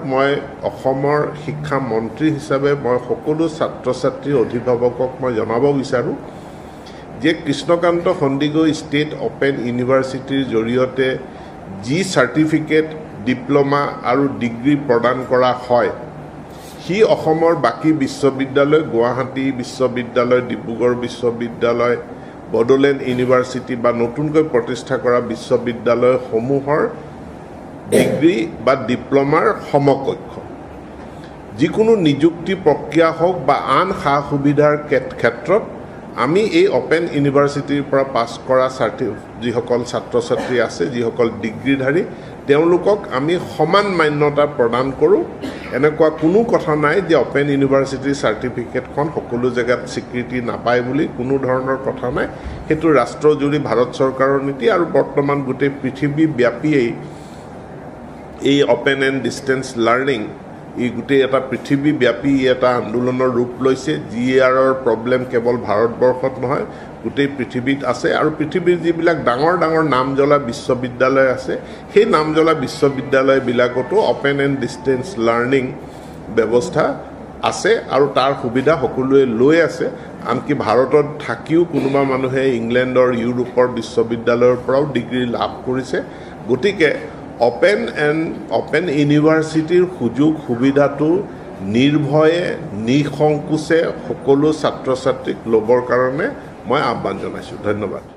মই অসমৰ শিক্ষা মন্ত্ৰী হিচাপে মই সকলো ছাত্ৰ ছাত্ৰী অভিভাৱকক মই জনাব বিচাৰোঁ যে কৃষ্ণকান্ত সন্দিকৈ ষ্টেট অপেন ইউনিভাৰ্চিটিৰ জৰিয়তে যি চাৰ্টিফিকেট ডিপ্ল'মা আৰু ডিগ্ৰী প্ৰদান কৰা হয় সি অসমৰ বাকী বিশ্ববিদ্যালয় গুৱাহাটী বিশ্ববিদ্যালয় ডিব্ৰুগড় বিশ্ববিদ্যালয় বড়োলেণ্ড ইউনিভাৰ্চিটি বা নতুনকৈ প্ৰতিষ্ঠা কৰা বিশ্ববিদ্যালয়সমূহৰ ডিগ্ৰী বা ডিপ্ল'মাৰ সমকক্ষ যিকোনো নিযুক্তি প্ৰক্ৰিয়া হওক বা আন সা সুবিধাৰ ক্ষেত্ৰত আমি এই অপেন ইউনিভাৰ্চিটিৰ পৰা পাছ কৰা যিসকল ছাত্ৰ ছাত্ৰী আছে যিসকল ডিগ্ৰীধাৰী তেওঁলোকক আমি সমান মান্যতা প্ৰদান কৰোঁ এনেকুৱা কোনো কথা নাই যে অপেন ইউনিভাৰ্চিটিৰ চাৰ্টিফিকেটখন সকলো জেগাত স্বীকৃতি নাপায় বুলি কোনো ধৰণৰ কথা নাই সেইটো ৰাষ্ট্ৰজুৰি ভাৰত চৰকাৰৰ নীতি আৰু বৰ্তমান গোটেই পৃথিৱীব্যাপীয়েই এই অপেন এণ্ড ডিষ্টেন্স লাৰ্ণিং এই গোটেই এটা পৃথিৱীব্যাপী এটা আন্দোলনৰ ৰূপ লৈছে GERৰ প্ৰব্লেম কেৱল ভাৰতবৰ্ষত নহয় গোটেই পৃথিৱীত আছে আৰু পৃথিৱীৰ যিবিলাক ডাঙৰ ডাঙৰ নামজ্বলা বিশ্ববিদ্যালয় আছে সেই নামজ্বলা বিশ্ববিদ্যালয়বিলাকতো অপেন এণ্ড ডিষ্টেন্স লাৰ্ণিং ব্যৱস্থা আছে আৰু তাৰ সুবিধা সকলোৱে লৈ আছে আনকি ভাৰতত থাকিও কোনোবা মানুহে ইংলেণ্ডৰ ইউৰোপৰ বিশ্ববিদ্যালয়ৰ পৰাও ডিগ্ৰী লাভ কৰিছে গতিকে অপেন ইউনিভাৰ্চিটিৰ সুযোগ সুবিধাটো নিৰ্ভয়ে নিসংকোচে সকলো ছাত্ৰ ছাত্ৰীক ল'বৰ কাৰণে মই আহ্বান জনাইছোঁ ধন্যবাদ